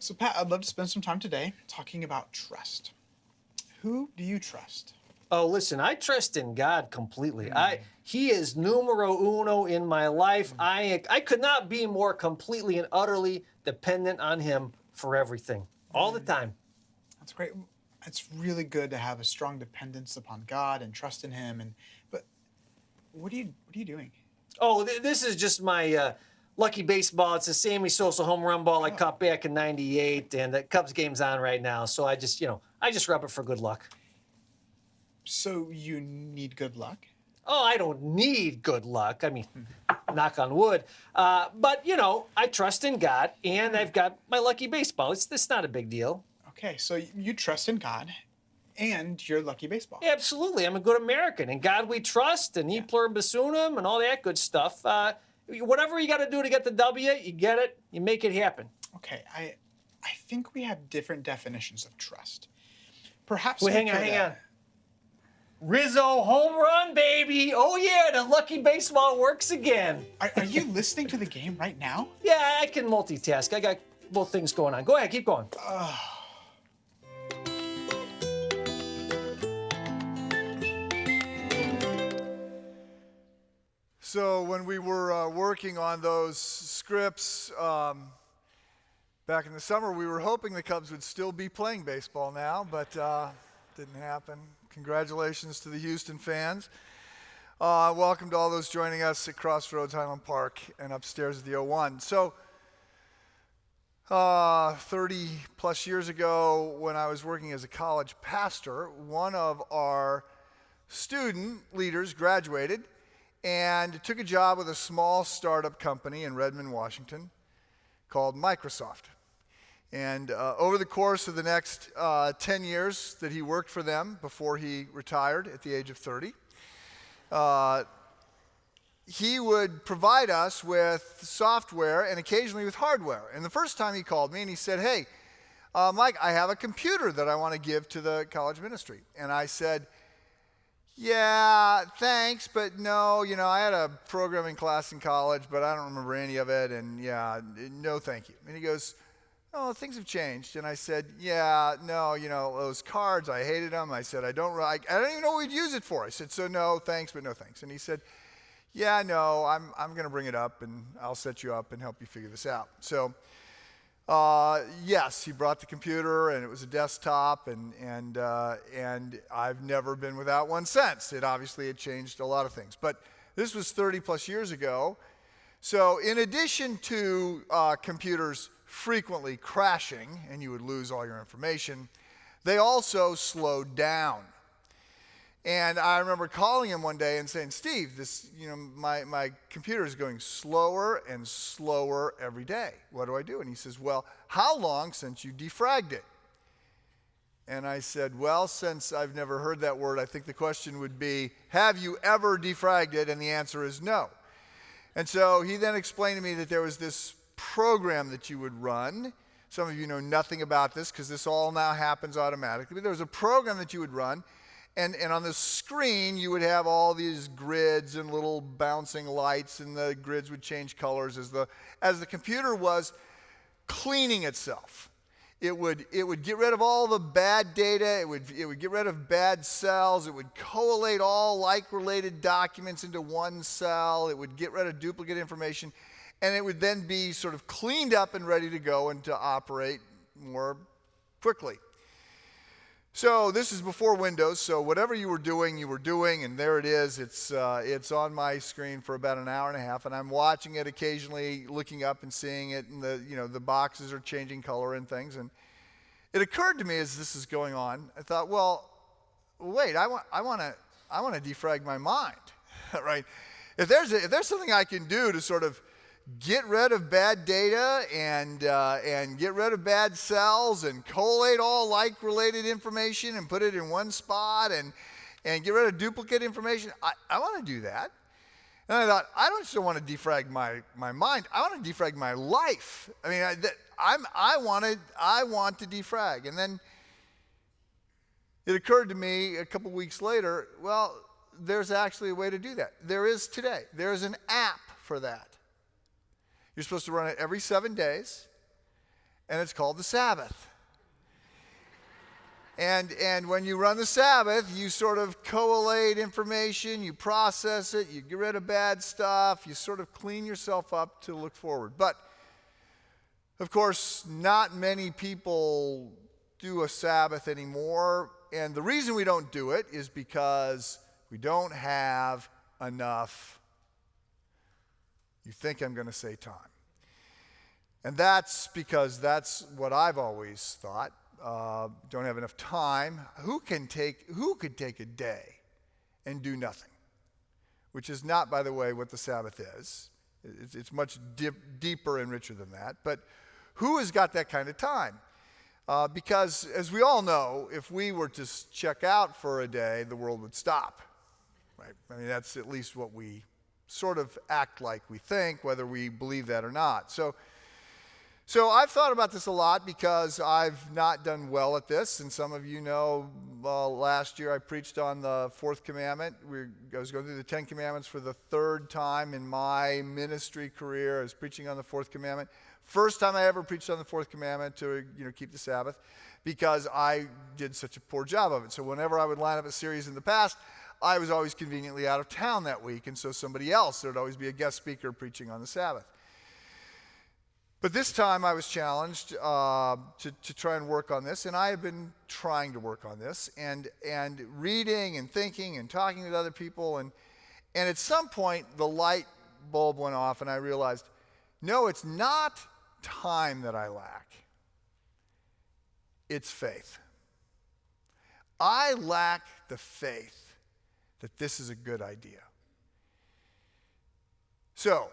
So, Pat, I'd love to spend some time today talking about trust. Who do you trust? Oh, listen, I trust in God completely. He is numero uno in my life. I could not be more completely and utterly dependent on him for everything, all the time. That's great. It's really good to have a strong dependence upon God and trust in Him. But what are you doing? Oh, this is just my lucky baseball. It's a Sammy Sosa home run ball I caught back in '98, and the Cubs game's on right now. So I just rub it for good luck. So you need good luck? Oh, I don't need good luck. I mean, knock on wood. But, I trust in God, and I've got my lucky baseball. It's not a big deal. Okay, so you trust in God and your lucky baseball. Absolutely. I'm a good American. In God we trust, and E pluribus unum, and all that good stuff. Whatever you got to do to get the W, you get it, you make it happen. Okay, I think we have different definitions of trust. Perhaps Wait, hang on. Rizzo home run, baby. Oh, yeah, the lucky baseball works again. Are you listening to the game right now? Yeah, I can multitask. I got both things going on. Go ahead, keep going. So when we were working on those scripts back in the summer, we were hoping the Cubs would still be playing baseball now, but didn't happen. Congratulations to the Houston fans. Welcome to all those joining us at Crossroads Highland Park and upstairs at the O1. So 30 plus years ago, when I was working as a college pastor, one of our student leaders graduated and took a job with a small startup company in Redmond, Washington called Microsoft. And over the course of the next 10 years that he worked for them before he retired at the age of 30, he would provide us with software and occasionally with hardware. And the first time he called me and he said, "Hey, Mike, I have a computer that I want to give to the college ministry." And I said, "Yeah, thanks, but no, I had a programming class in college, but I don't remember any of it, and yeah, no thank you." And he goes, "Oh, things have changed." And I said, "Yeah, no, those cards, I hated them." I said, I don't even know what we'd use it for. I said, "So no, thanks, but no thanks." And he said, "Yeah, no, I'm going to bring it up, and I'll set you up and help you figure this out." So, yes, he brought the computer, and it was a desktop, and I've never been without one since. It obviously had changed a lot of things. But this was 30 plus years ago. So in addition to computers frequently crashing, and you would lose all your information, they also slowed down. And I remember calling him one day and saying, "Steve, this, my computer is going slower and slower every day. What do I do?" And he says, "Well, how long since you defragged it?" And I said, "Well, since I've never heard that word, I think the question would be, have you ever defragged it?" And the answer is no. And so he then explained to me that there was this program that you would run. Some of you know nothing about this because this all now happens automatically. But there was a program that you would run, and on the screen you would have all these grids and little bouncing lights, and the grids would change colors as the computer was cleaning itself. It would get rid of all the bad data. It would get rid of bad cells. It would collate all like-related documents into one cell. It would get rid of duplicate information. And it would then be sort of cleaned up and ready to go and to operate more quickly. So this is before Windows, so whatever you were doing, and there it is. It's on my screen for about an hour and a half, and I'm watching it occasionally, looking up and seeing it, and the boxes are changing color and things. And it occurred to me as this is going on, I thought, well, wait, I want to defrag my mind, right? If there's something I can do to sort of get rid of bad data and get rid of bad cells and collate all like-related information and put it in one spot and get rid of duplicate information, I want to do that. And I thought, I don't just want to defrag my mind. I want to defrag my life. I mean, I want to defrag. And then it occurred to me a couple weeks later, well, there's actually a way to do that. There is today. There is an app for that. You're supposed to run it every 7 days, and it's called the Sabbath. And when you run the Sabbath, you sort of collate information, you process it, you get rid of bad stuff, you sort of clean yourself up to look forward. But, of course, not many people do a Sabbath anymore. And the reason we don't do it is because we don't have enough, you think I'm going to say time. And that's because that's what I've always thought. Don't have enough time. Who could take a day and do nothing? Which is not, by the way, what the Sabbath is. It's much deeper and richer than that. But who has got that kind of time? Because, as we all know, if we were to check out for a day, the world would stop. Right? I mean, that's at least what we sort of act like we think, whether we believe that or not. So I've thought about this a lot because I've not done well at this. And some of you know, last year I preached on the fourth commandment. I was going through the 10 commandments for the third time in my ministry career. I was preaching on the fourth commandment. First time I ever preached on the fourth commandment to keep the Sabbath, because I did such a poor job of it. So whenever I would line up a series in the past, I was always conveniently out of town that week. And so somebody else, there would always be a guest speaker preaching on the Sabbath. But this time I was challenged to try and work on this, and I have been trying to work on this, and reading and thinking and talking with other people, and at some point the light bulb went off, and I realized, no, it's not time that I lack. It's faith. I lack the faith that this is a good idea. So,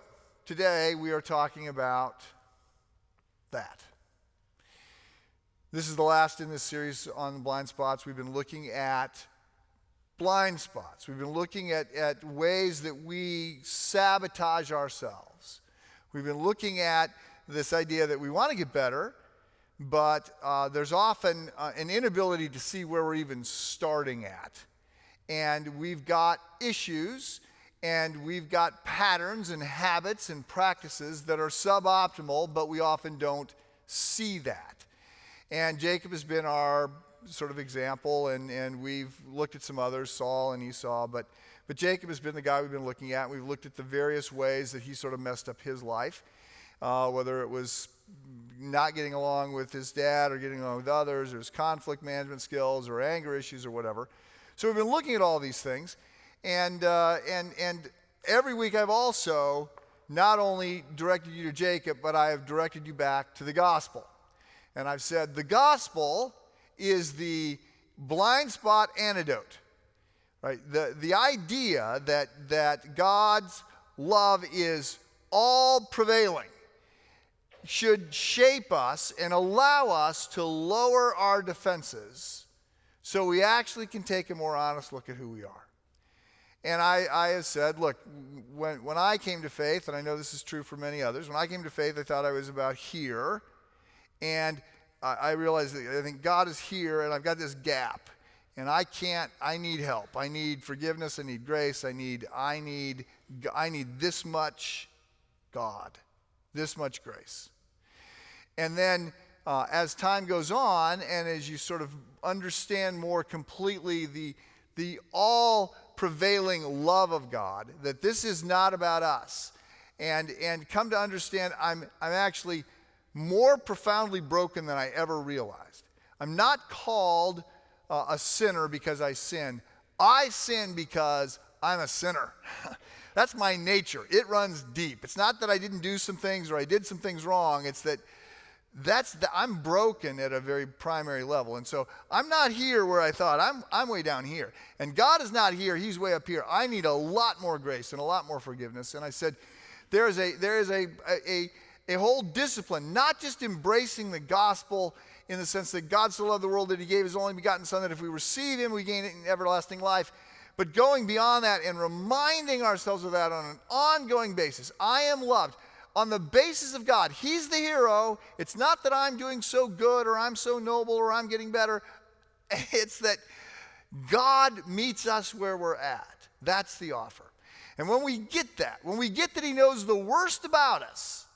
today we are talking about that. This is the last in this series on the blind spots. We've been looking at blind spots. We've been looking at ways that we sabotage ourselves. We've been looking at this idea that we want to get better, but there's often an inability to see where we're even starting at. And we've got issues, and we've got patterns and habits and practices that are suboptimal, but we often don't see that. And Jacob has been our sort of example, and we've looked at some others, Saul and Esau, but Jacob has been the guy we've been looking at. We've looked at the various ways that he sort of messed up his life, whether it was not getting along with his dad or getting along with others, or his conflict management skills or anger issues or whatever. So we've been looking at all these things. And every week I've also not only directed you to Jacob, but I have directed you back to the gospel. And I've said the gospel is the blind spot antidote. Right? The idea that God's love is all prevailing should shape us and allow us to lower our defenses so we actually can take a more honest look at who we are. And I have said, look, when I came to faith, and I know this is true for many others, when I came to faith, I thought I was about here. And I realized that I think God is here, and I've got this gap. And I need help. I need forgiveness. I need grace. I need this much God, this much grace. And then as time goes on, and as you sort of understand more completely the all-prevailing love of God, that this is not about us, and come to understand I'm actually more profoundly broken than I ever realized. I'm not called a sinner because I sin. I sin because I'm a sinner. That's my nature. It runs deep. It's not that I didn't do some things or I did some things wrong. It's that I'm broken at a very primary level. And so I'm not here where I thought. I'm way down here. And God is not here. He's way up here. I need a lot more grace and a lot more forgiveness. And I said, there is a whole discipline, not just embracing the gospel in the sense that God so loved the world that he gave his only begotten son, that if we receive him, we gain everlasting life. But going beyond that and reminding ourselves of that on an ongoing basis. I am loved on the basis of God. He's the hero. It's not that I'm doing so good or I'm so noble or I'm getting better. It's that God meets us where we're at. That's the offer. And when we get that he knows the worst about us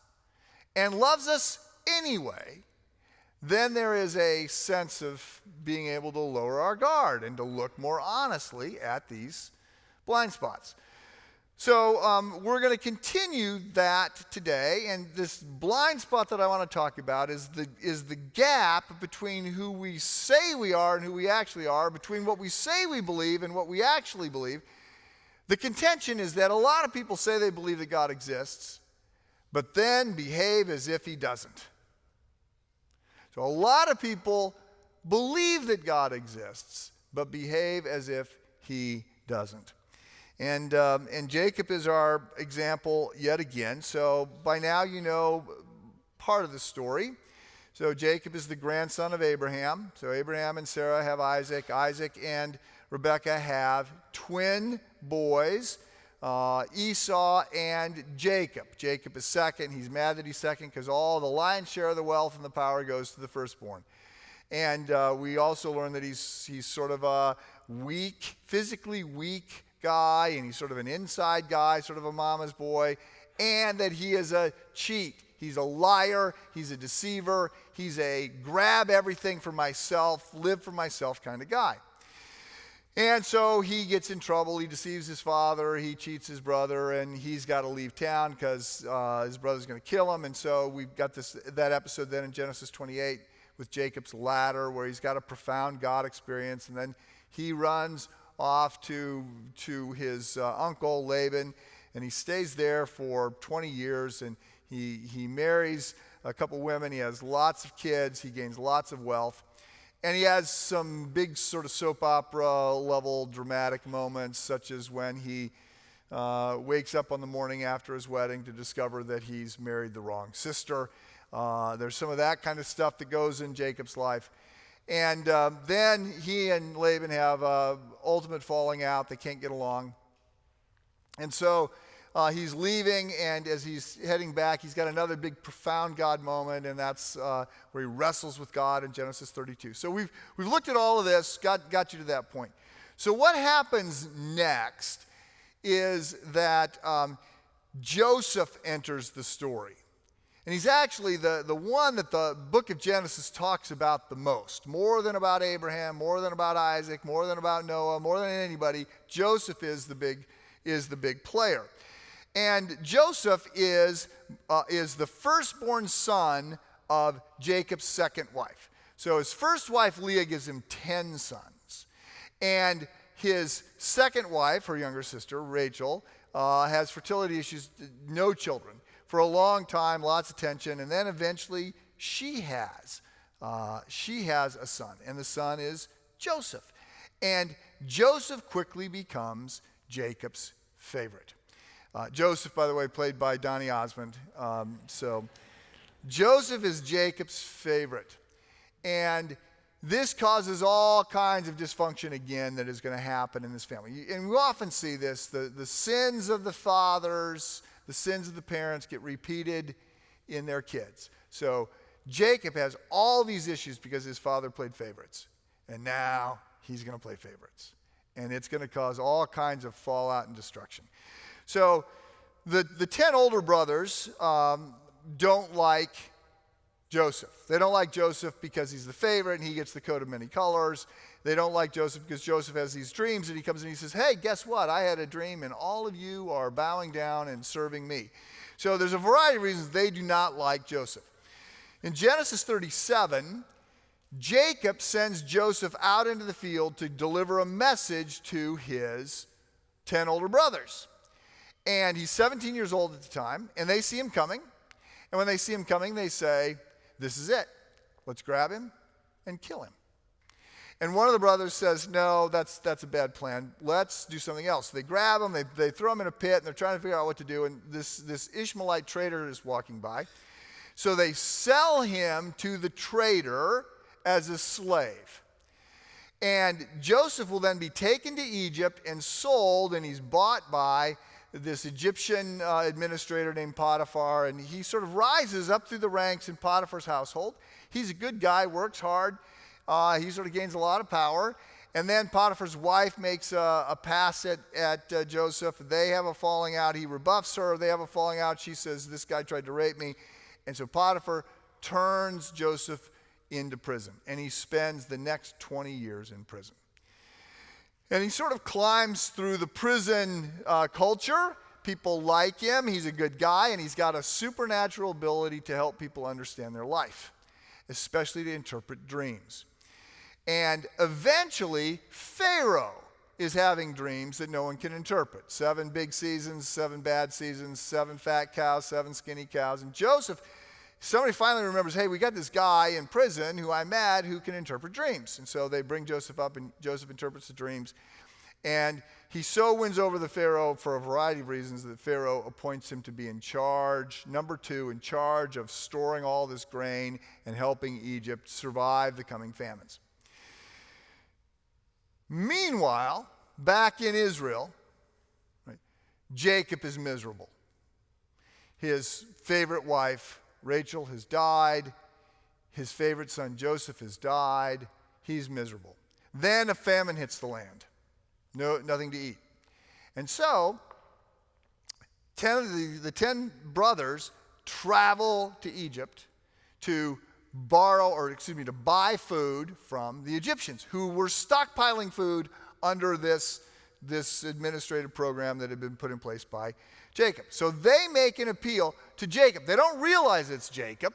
and loves us anyway, then there is a sense of being able to lower our guard and to look more honestly at these blind spots. So we're going to continue that today, and this blind spot that I want to talk about is the gap between who we say we are and who we actually are, between what we say we believe and what we actually believe. The contention is that a lot of people say they believe that God exists, but then behave as if he doesn't. So a lot of people believe that God exists, but behave as if he doesn't. And Jacob is our example yet again. So by now you know part of the story. So Jacob is the grandson of Abraham. So Abraham and Sarah have Isaac. Isaac and Rebekah have twin boys, Esau and Jacob. Jacob is second. He's mad that he's second because all the lion's share of the wealth and the power goes to the firstborn. And we also learn that he's sort of a weak, physically weak guy, and he's sort of an inside guy, sort of a mama's boy, and that he is a cheat. He's a liar. He's a deceiver. He's a grab everything for myself, live for myself kind of guy. And so he gets in trouble. He deceives his father. He cheats his brother, and he's got to leave town because his brother's going to kill him. And so we've got that episode then in Genesis 28 with Jacob's ladder, where he's got a profound God experience, and then he runs off to his uncle Laban, and he stays there for 20 years, and he marries a couple women. He has lots of kids. He gains lots of wealth, and he has some big sort of soap opera level dramatic moments, such as when he wakes up on the morning after his wedding to discover that he's married the wrong sister. There's some of that kind of stuff that goes in Jacob's life. And then he and Laban have ultimate falling out. They can't get along. And so he's leaving, and as he's heading back, he's got another big profound God moment, and that's where he wrestles with God in Genesis 32. So we've looked at all of this, got you to that point. So what happens next is that Joseph enters the story. And he's actually the one that the book of Genesis talks about the most. More than about Abraham, more than about Isaac, more than about Noah, more than anybody, Joseph is the big player. And Joseph is the firstborn son of Jacob's second wife. So his first wife, Leah, gives him 10 sons. And his second wife, her younger sister, Rachel, has fertility issues, no children. For a long time, lots of tension, and then eventually she has a son, and the son is Joseph. And Joseph quickly becomes Jacob's favorite. Joseph, by the way, played by Donny Osmond. So Joseph is Jacob's favorite. And this causes all kinds of dysfunction again that is going to happen in this family. And we often see this, the sins of the fathers, the sins of the parents get repeated in their kids. So Jacob has all these issues because his father played favorites. And now he's going to play favorites. And it's going to cause all kinds of fallout and destruction. So the 10 older brothers don't like Joseph. They don't like Joseph because he's the favorite and he gets the coat of many colors. They don't like Joseph because Joseph has these dreams, and he comes and he says, hey, guess what? I had a dream, and all of you are bowing down and serving me. So there's a variety of reasons they do not like Joseph. In Genesis 37, Jacob sends Joseph out into the field to deliver a message to his 10 older brothers. And he's 17 years old at the time, and they see him coming. And when they see him coming, they say, this is it. Let's grab him and kill him. And one of the brothers says, no, that's a bad plan. Let's do something else. They grab him, they throw him in a pit, and they're trying to figure out what to do. And this Ishmaelite trader is walking by. So they sell him to the trader as a slave. And Joseph will then be taken to Egypt and sold, and he's bought by this Egyptian administrator named Potiphar. And he sort of rises up through the ranks in Potiphar's household. He's a good guy, works hard. He sort of gains a lot of power. And then Potiphar's wife makes a pass at Joseph. They have a falling out. He rebuffs her. They have a falling out. She says, this guy tried to rape me. And so Potiphar turns Joseph into prison, and he spends the next 20 years in prison. And he sort of climbs through the prison culture. People like him. He's a good guy, and he's got a supernatural ability to help people understand their life, especially to interpret dreams. And eventually, Pharaoh is having dreams that no one can interpret. 7 big seasons, 7 bad seasons, 7 fat cows, 7 skinny cows. And Joseph, somebody finally remembers, hey, we got this guy in prison who I met who can interpret dreams. And so they bring Joseph up, and Joseph interprets the dreams. And he so wins over the Pharaoh for a variety of reasons that Pharaoh appoints him to be in charge, number 2, in charge of storing all this grain and helping Egypt survive the coming famines. Meanwhile, back in Israel, right, Jacob is miserable. His favorite wife, Rachel, has died. His favorite son, Joseph, has died. He's miserable. Then a famine hits the land. Nothing to eat. And so, the 10 brothers travel to Egypt to buy food from the Egyptians, who were stockpiling food under this administrative program that had been put in place by Jacob. So they make an appeal to Jacob. They don't realize it's Jacob,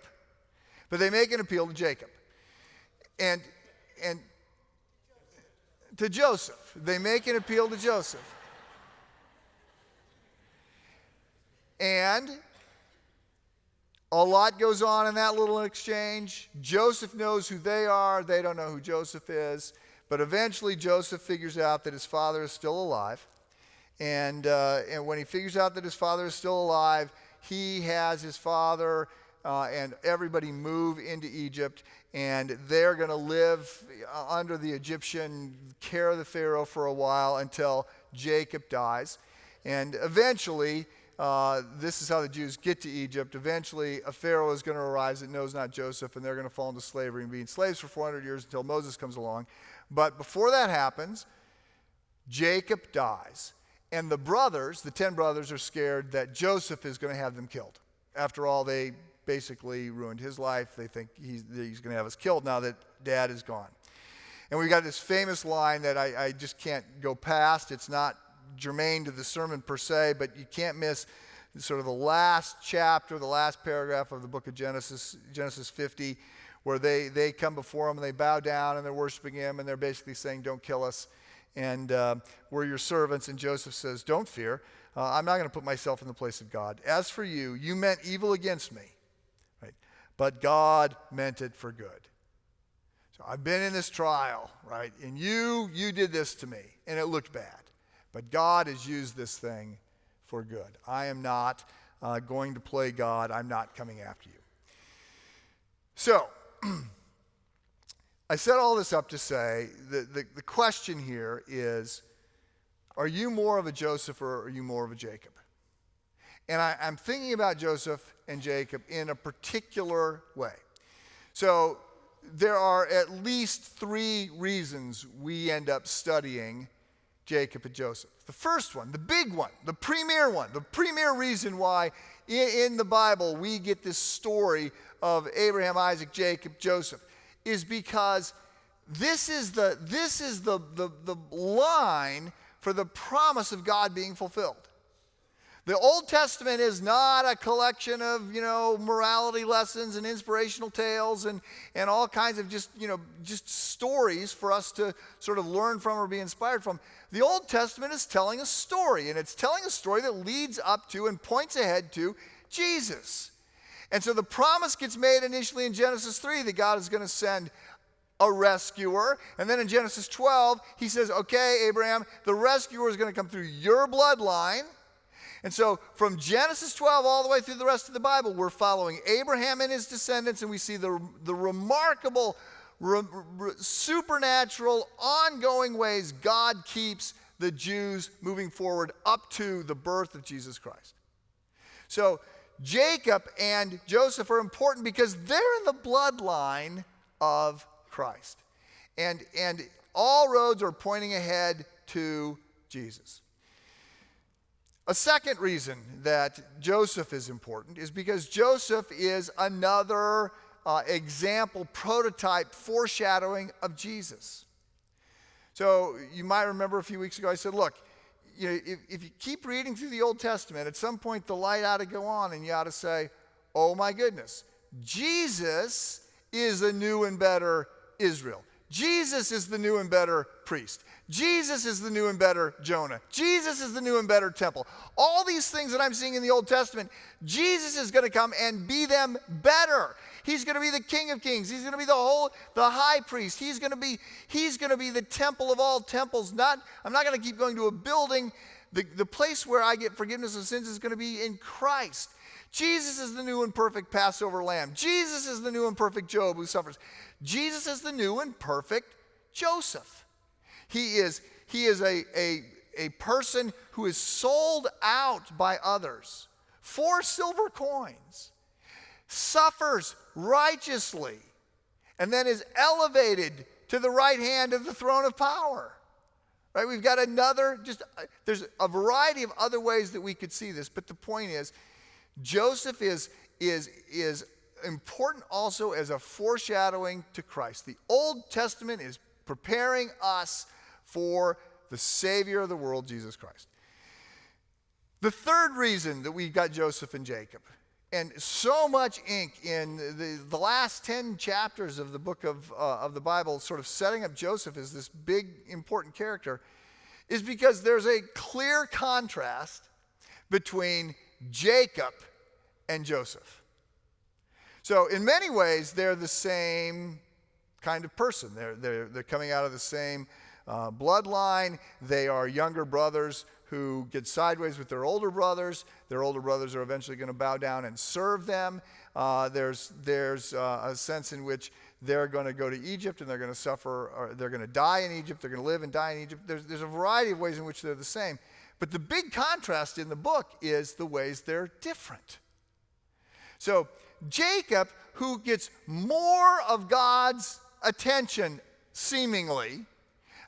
but they make an appeal to Jacob. And to Joseph. They make an appeal to Joseph. And a lot goes on in that little exchange. Joseph knows who they are. They don't know who Joseph is. But eventually Joseph figures out that his father is still alive. And when he figures out that his father is still alive, he has his father and everybody move into Egypt, and they're going to live under the Egyptian care of the Pharaoh for a while until Jacob dies. And eventually, this is how the Jews get to Egypt. Eventually, a Pharaoh is going to arise that knows not Joseph, and they're going to fall into slavery and be slaves for 400 years until Moses comes along. But before that happens, Jacob dies. And the 10 brothers, are scared that Joseph is going to have them killed. After all, they basically ruined his life. They think he's going to have us killed now that Dad is gone. And we've got this famous line that I just can't go past. It's not germane to the sermon per se, but you can't miss sort of the last chapter, the last paragraph of the book of Genesis 50, where they come before him and they bow down and they're worshiping him, and they're basically saying, don't kill us, and we're your servants. And Joseph says, don't fear. I'm not going to put myself in the place of God. As for you, you meant evil against me, right? But God meant it for good. So I've been in this trial, right? And you did this to me, and it looked bad. But God has used this thing for good. I am not going to play God. I'm not coming after you. So, I set all this up to say the question here is, are you more of a Joseph or are you more of a Jacob? And I'm thinking about Joseph and Jacob in a particular way. So there are at least 3 reasons we end up studying Jacob and Joseph. The first one, the big one, the premier reason why in the Bible we get this story of Abraham, Isaac, Jacob, Joseph, is because this is the line for the promise of God being fulfilled. The Old Testament is not a collection of, morality lessons and inspirational tales and all kinds of just stories for us to sort of learn from or be inspired from. The Old Testament is telling a story, and it's telling a story that leads up to and points ahead to Jesus. And so the promise gets made initially in Genesis 3 that God is going to send a rescuer. And then in Genesis 12, he says, okay, Abraham, the rescuer is going to come through your bloodline. And so from Genesis 12 all the way through the rest of the Bible, we're following Abraham and his descendants, and we see the remarkable, supernatural, ongoing ways God keeps the Jews moving forward up to the birth of Jesus Christ. So Jacob and Joseph are important because they're in the bloodline of Christ. And all roads are pointing ahead to Jesus. A second reason that Joseph is important is because Joseph is another example, prototype, foreshadowing of Jesus. So you might remember a few weeks ago I said, look, if you keep reading through the Old Testament, at some point the light ought to go on and you ought to say, oh my goodness, Jesus is a new and better Israel. Jesus is the new and better priest. Jesus is the new and better Jonah. Jesus is the new and better temple. All these things that I'm seeing in the Old Testament, Jesus is going to come and be them better. He's going to be the King of Kings. He's going to be the high priest. He's going to be the temple of all temples. I'm not going to keep going to a building. The place where I get forgiveness of sins is going to be in Christ. Jesus is the new and perfect Passover lamb. Jesus is the new and perfect Job who suffers. Jesus is the new and perfect Joseph. He is a person who is sold out by others for silver coins, suffers righteously, and then is elevated to the right hand of the throne of power. Right? We've got there's a variety of other ways that we could see this, but the point is, Joseph is important also as a foreshadowing to Christ. The Old Testament is preparing us for the Savior of the world, Jesus Christ. The third reason that we got Joseph and Jacob, and so much ink in the last 10 chapters of the book of the Bible sort of setting up Joseph as this big, important character, is because there's a clear contrast between Jacob and Joseph. So in many ways, they're the same kind of person. They're coming out of the same bloodline. They are younger brothers who get sideways with their older brothers. Their older brothers are eventually going to bow down and serve them. There's a sense in which they're going to go to Egypt and they're going to suffer, or they're going to die in Egypt. They're going to live and die in Egypt. There's a variety of ways in which they're the same. But the big contrast in the book is the ways they're different. So Jacob, who gets more of God's attention, seemingly,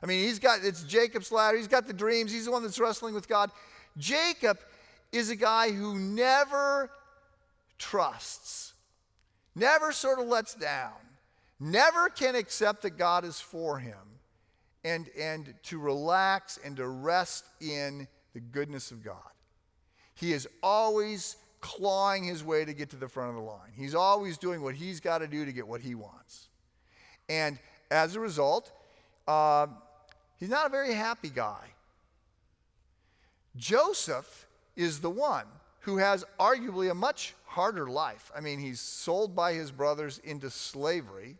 I mean, it's Jacob's ladder. He's got the dreams. He's the one that's wrestling with God. Jacob is a guy who never trusts, never sort of lets down, never can accept that God is for him, and to relax and to rest in the goodness of God. He is always clawing his way to get to the front of the line. He's always doing what he's got to do to get what he wants. And as a result, he's not a very happy guy. Joseph is the one who has arguably a much harder life. I mean, he's sold by his brothers into slavery,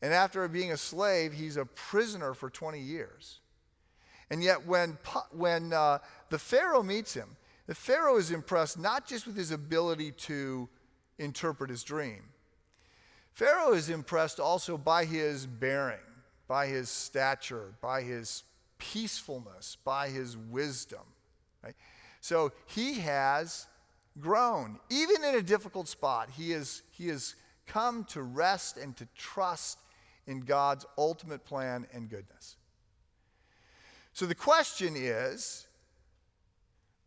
and after being a slave, he's a prisoner for 20 years. And yet when the Pharaoh meets him, the Pharaoh is impressed not just with his ability to interpret his dream. Pharaoh is impressed also by his bearing, by his stature, by his peacefulness, by his wisdom. Right? So he has grown. Even in a difficult spot, he has come to rest and to trust in God's ultimate plan and goodness. So the question is,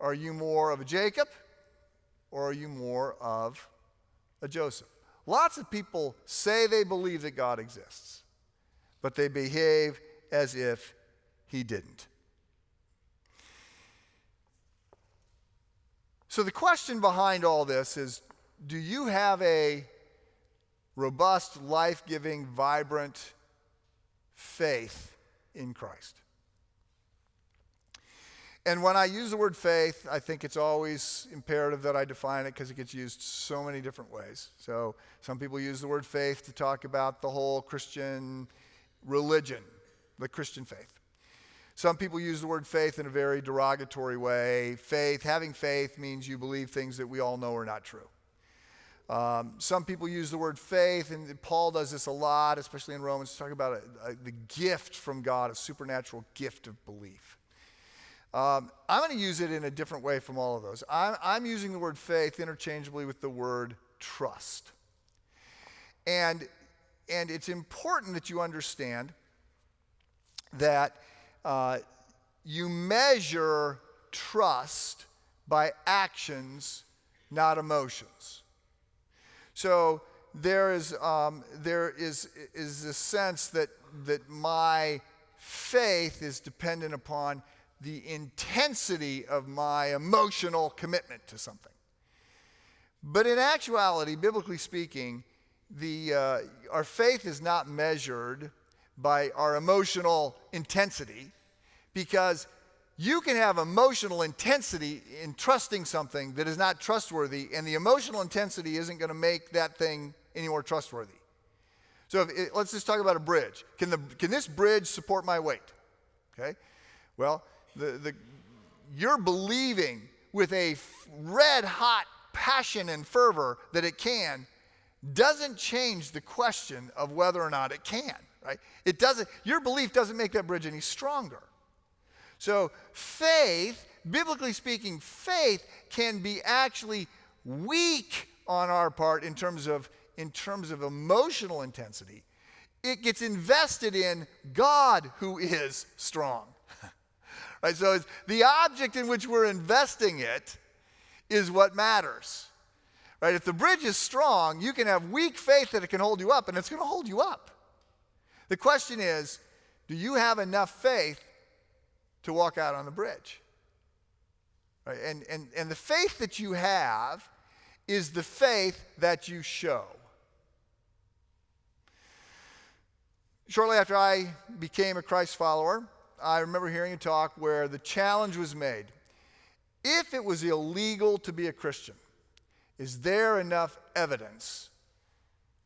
are you more of a Jacob or are you more of a Joseph? Lots of people say they believe that God exists, but they behave as if he didn't. So the question behind all this is, do you have a robust, life-giving, vibrant faith in Christ? And when I use the word faith, I think it's always imperative that I define it because it gets used so many different ways. So some people use the word faith to talk about the whole Christian religion, the Christian faith. Some people use the word faith in a very derogatory way. Having faith means you believe things that we all know are not true. Some people use the word faith, and Paul does this a lot, especially in Romans, to talk about the gift from God, a supernatural gift of belief. I'm going to use it in a different way from all of those. I'm using the word faith interchangeably with the word trust. And it's important that you understand that you measure trust by actions, not emotions. So there is a sense that my faith is dependent upon the intensity of my emotional commitment to something. But in actuality, biblically speaking, our faith is not measured by our emotional intensity, because you can have emotional intensity in trusting something that is not trustworthy, and the emotional intensity isn't going to make that thing any more trustworthy. So let's just talk about a bridge. Can this bridge support my weight? Okay. Well, you're believing with a red hot passion and fervor that it can doesn't change the question of whether or not it can, right? It doesn't. Your belief doesn't make that bridge any stronger. So faith, biblically speaking, faith can be actually weak on our part in terms of emotional intensity. It gets invested in God, who is strong. Right? So it's the object in which we're investing it is what matters. Right? If the bridge is strong, you can have weak faith that it can hold you up, and it's going to hold you up. The question is, do you have enough faith to walk out on the bridge? Right? And the faith that you have is the faith that you show. Shortly after I became a Christ follower, I remember hearing a talk where the challenge was made. If it was illegal to be a Christian, is there enough evidence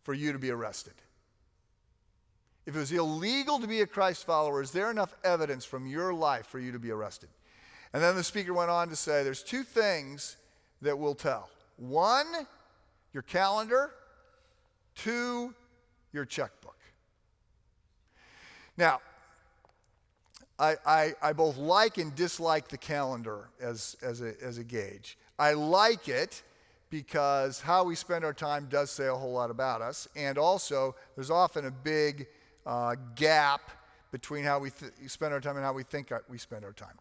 for you to be arrested? If it was illegal to be a Christ follower, is there enough evidence from your life for you to be arrested? And then the speaker went on to say, there's two things that we'll tell. One, your calendar. Two, your checkbook. Now, I both like and dislike the calendar as a gauge. I like it because how we spend our time does say a whole lot about us, and also there's often a big gap between how we spend our time and how we think we spend our time.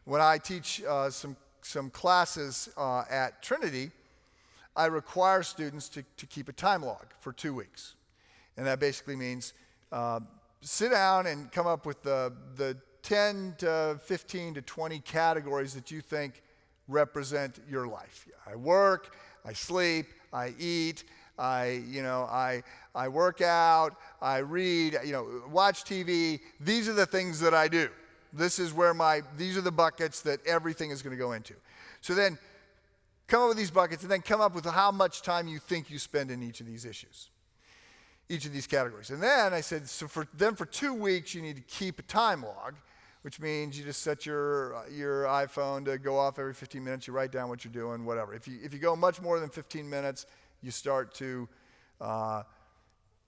When I teach some classes at Trinity, I require students to keep a time log for 2 weeks. And that basically means sit down and come up with the 10 to 15 to 20 categories that you think represent your life. I work, I sleep, I eat, I work out, I read, watch TV. These are the things that I do. These are the buckets that everything is going to go into. So then come up with these buckets and then come up with how much time you think you spend in each of these issues, each of these categories. And then I said, so for 2 weeks you need to keep a time log, which means you just set your iPhone to go off every 15 minutes. You write down what you're doing, whatever. If you go much more than 15 minutes, you start to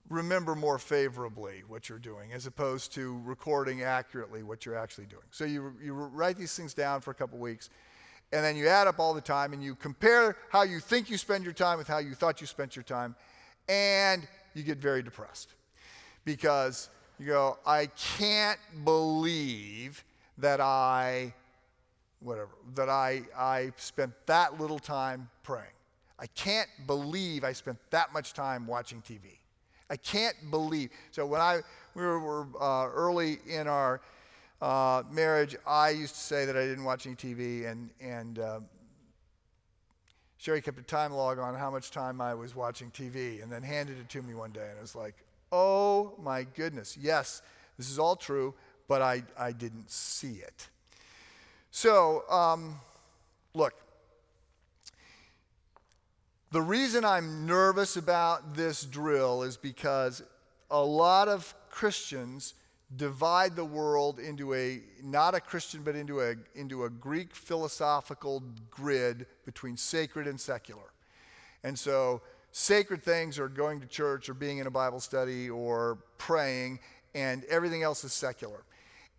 remember more favorably what you're doing as opposed to recording accurately what you're actually doing. So you write these things down for a couple weeks, and then you add up all the time, and you compare how you think you spend your time with how you thought you spent your time, and you get very depressed because you go, I can't believe that I spent that little time praying. I can't believe I spent that much time watching TV. I can't believe. So when we were early in our marriage, I used to say that I didn't watch any TV, and Sherry kept a time log on how much time I was watching TV, and then handed it to me one day, and I was like, oh my goodness, yes, this is all true, but I didn't see it. So, look, the reason I'm nervous about this drill is because a lot of Christians divide the world into not a Christian, but into a Greek philosophical grid between sacred and secular. And so sacred things are going to church or being in a Bible study or praying, and everything else is secular.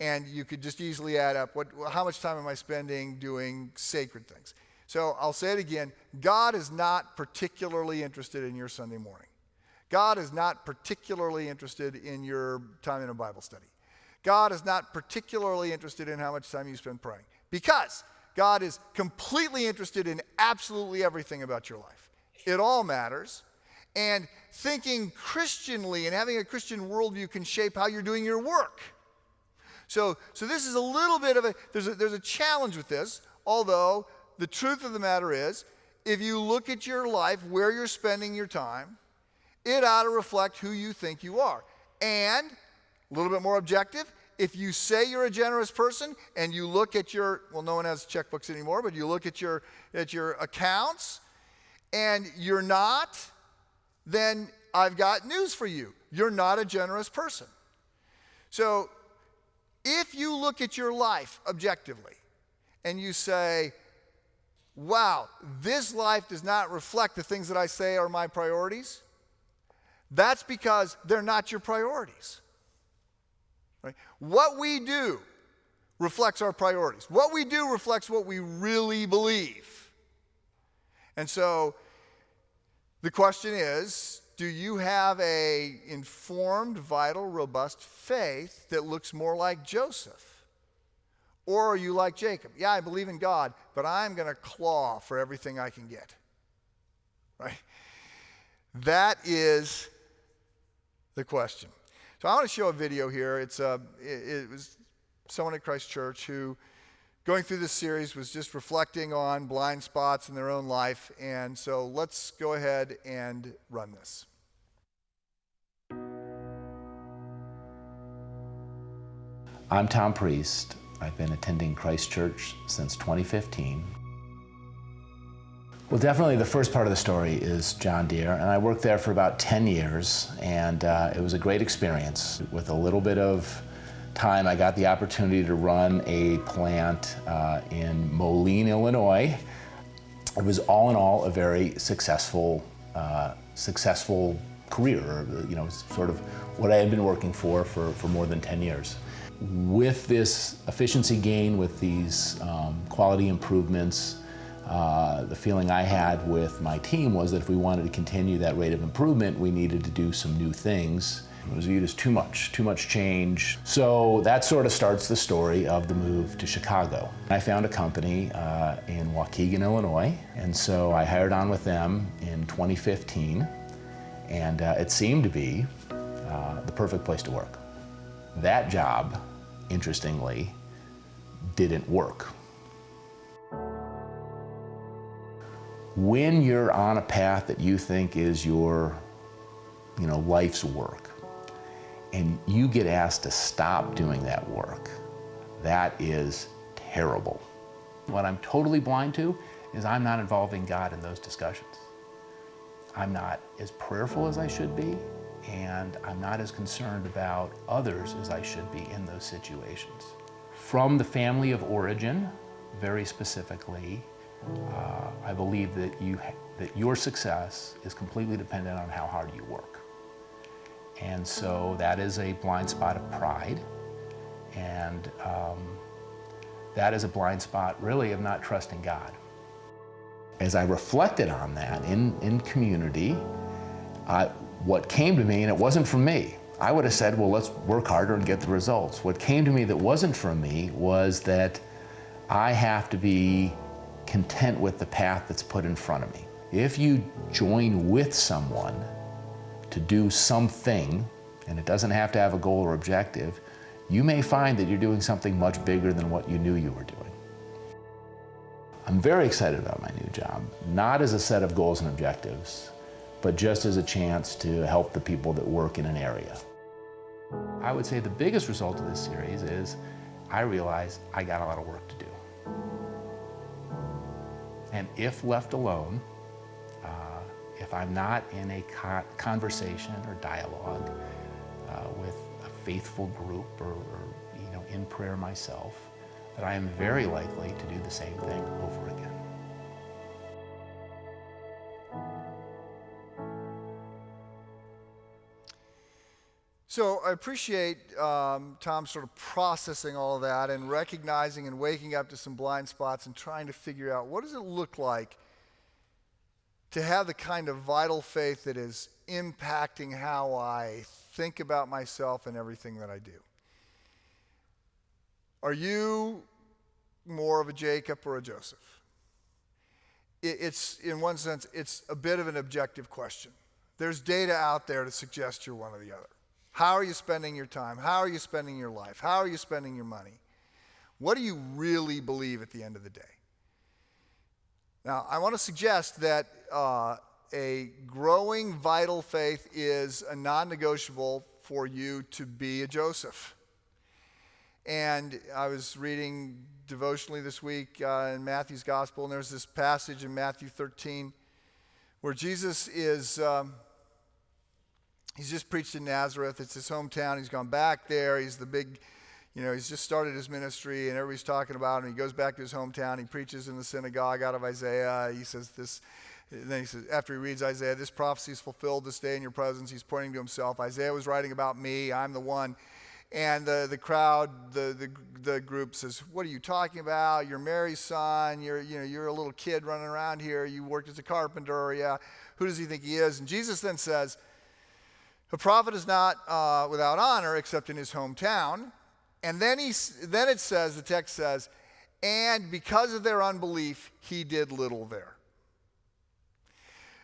And you could just easily add up, how much time am I spending doing sacred things? So I'll say it again, God is not particularly interested in your Sunday morning. God is not particularly interested in your time in a Bible study. God is not particularly interested in how much time you spend praying, because God is completely interested in absolutely everything about your life. It all matters, And thinking Christianly and having a Christian worldview can shape how you're doing your work. So this is a little bit of there's a challenge with this, although the truth of the matter is, if you look at your life, where you're spending your time, it ought to reflect who you think you are. And, a little bit more objective, if you say you're a generous person and you look at your, well, no one has checkbooks anymore, but you look at your accounts and you're not, then I've got news for you. You're not a generous person. So, if you look at your life objectively and you say, wow, this life does not reflect the things that I say are my priorities, that's because they're not your priorities. Right? What we do reflects our priorities. What we do reflects what we really believe. And so the question is, do you have a informed, vital, robust faith that looks more like Joseph? Or are you like Jacob? Yeah, I believe in God, but I'm going to claw for everything I can get. Right? That is the question. So I want to show a video here. It was someone at Christ Church who, going through this series, was just reflecting on blind spots in their own life. And so let's go ahead and run this. I'm Tom Priest. I've been attending Christ Church since 2015. Well, definitely the first part of the story is John Deere, and I worked there for about 10 years, and it was a great experience. With a little bit of time, I got the opportunity to run a plant in Moline, Illinois. It was all in all a very successful career, sort of what I had been working for more than 10 years. With this efficiency gain, with these quality improvements, the feeling I had with my team was that if we wanted to continue that rate of improvement, we needed to do some new things. It was viewed as too much change. So that sort of starts the story of the move to Chicago. I found a company in Waukegan, Illinois, and so I hired on with them in 2015, and it seemed to be the perfect place to work. That job, interestingly, didn't work. When you're on a path that you think is your, life's work, and you get asked to stop doing that work, that is terrible. What I'm totally blind to is I'm not involving God in those discussions. I'm not as prayerful as I should be, and I'm not as concerned about others as I should be in those situations. From the family of origin, very specifically, I believe that your success is completely dependent on how hard you work. And so that is a blind spot of pride, and that is a blind spot really of not trusting God. As I reflected on that in community, what came to me, and it wasn't from me, I would have said, well, let's work harder and get the results. What came to me that wasn't from me was that I have to be content with the path that's put in front of me. If you join with someone to do something, and it doesn't have to have a goal or objective, you may find that you're doing something much bigger than what you knew you were doing. I'm very excited about my new job, not as a set of goals and objectives, but just as a chance to help the people that work in an area. I would say the biggest result of this series is I realized I got a lot of work to do. And if left alone, if I'm not in a conversation or dialogue with a faithful group or in prayer myself, that I am very likely to do the same thing over again. So I appreciate Tom sort of processing all of that and recognizing and waking up to some blind spots and trying to figure out what does it look like to have the kind of vital faith that is impacting how I think about myself and everything that I do. Are you more of a Jacob or a Joseph? It's, in one sense, it's a bit of an objective question. There's data out there to suggest you're one or the other. How are you spending your time? How are you spending your life? How are you spending your money? What do you really believe at the end of the day? Now, I want to suggest that a growing vital faith is a non-negotiable for you to be a Joseph. And I was reading devotionally this week in Matthew's Gospel, and there's this passage in Matthew 13 where Jesus is, he's just preached in Nazareth. It's his hometown. He's gone back there. He's the big, he's just started his ministry, and everybody's talking about him. He goes back to his hometown. He preaches in the synagogue out of Isaiah. He says this. And then he says, after he reads Isaiah, this prophecy is fulfilled this day in your presence. He's pointing to himself. Isaiah was writing about me. I'm the one. And the crowd, the group says, what are you talking about? You're Mary's son. You're a little kid running around here. You worked as a carpenter. Yeah. Who does he think he is? And Jesus then says, a prophet is not without honor except in his hometown. And then it says, the text says, and because of their unbelief, he did little there.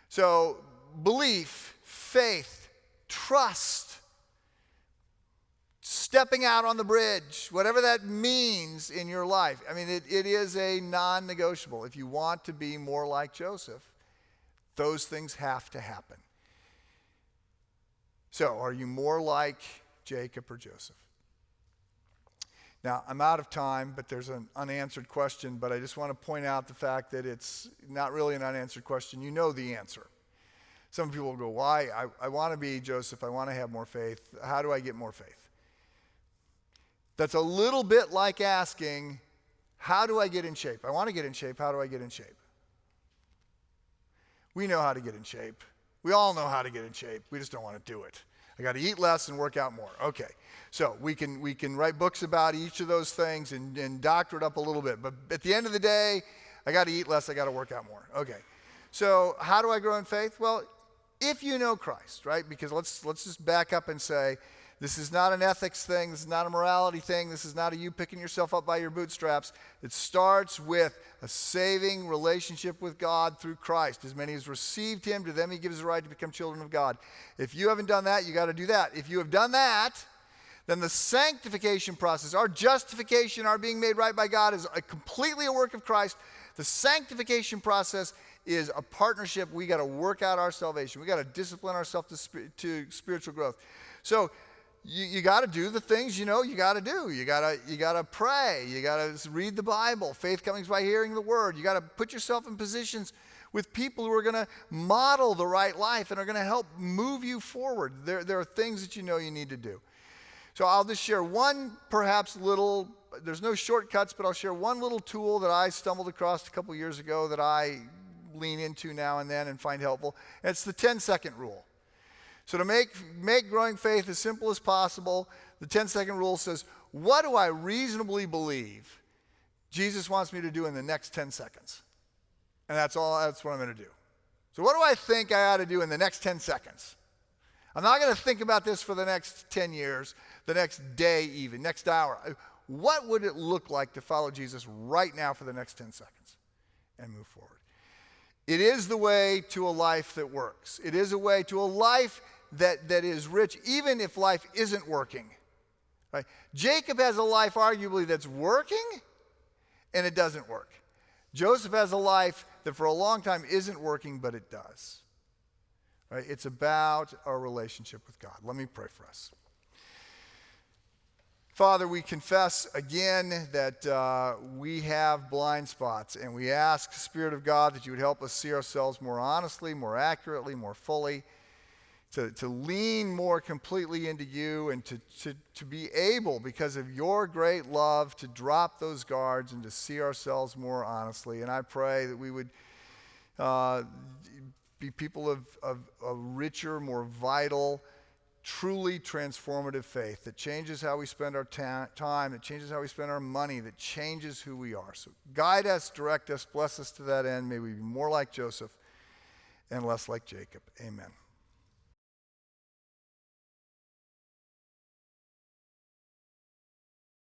So belief, faith, trust, stepping out on the bridge, whatever that means in your life. I mean, it is a non-negotiable. If you want to be more like Joseph, those things have to happen. So, are you more like Jacob or Joseph? Now, I'm out of time, but there's an unanswered question, but I just want to point out the fact that it's not really an unanswered question. You know the answer. Some people will go, why? I want to be Joseph. I want to have more faith. How do I get more faith? That's a little bit like asking, how do I get in shape? I want to get in shape. How do I get in shape? We know how to get in shape. We all know how to get in shape. We just don't want to do it. I got to eat less and work out more. Okay. So we can write books about each of those things and doctor it up a little bit. But at the end of the day, I got to eat less. I got to work out more. Okay. So how do I grow in faith? Well, if you know Christ, right? Because let's just back up and say, this is not an ethics thing. This is not a morality thing. This is not a you picking yourself up by your bootstraps. It starts with a saving relationship with God through Christ. As many as received him, to them he gives the right to become children of God. If you haven't done that, you got to do that. If you have done that, then the sanctification process, our justification, our being made right by God is completely a work of Christ. The sanctification process is a partnership. We got to work out our salvation. We got to discipline ourselves to spiritual growth. So you got to do the things you got to do. You got to pray. You got to read the Bible. Faith comes by hearing the word. You got to put yourself in positions with people who are going to model the right life and are going to help move you forward. There are things that you need to do. So I'll just share one perhaps little, there's no shortcuts, but I'll share one little tool that I stumbled across a couple years ago that I lean into now and then and find helpful. It's the 10-second rule. So to make growing faith as simple as possible, the 10-second rule says, what do I reasonably believe Jesus wants me to do in the next 10 seconds? And that's what I'm going to do. So what do I think I ought to do in the next 10 seconds? I'm not going to think about this for the next 10 years, the next day even, next hour. What would it look like to follow Jesus right now for the next 10 seconds and move forward? It is the way to a life that works. It is a way to a life that is rich, even if life isn't working. Right? Jacob has a life arguably that's working, and it doesn't work. Joseph has a life that for a long time isn't working, but it does. Right? It's about our relationship with God. Let me pray for us. Father, we confess again that we have blind spots, and we ask, Spirit of God, that you would help us see ourselves more honestly, more accurately, more fully, to lean more completely into you, and to be able, because of your great love, to drop those guards and to see ourselves more honestly. And I pray that we would be people of a richer, more vital, truly transformative faith that changes how we spend our time, that changes how we spend our money, that changes who we are. So guide us, direct us, bless us to that end. May we be more like Joseph and less like Jacob. Amen.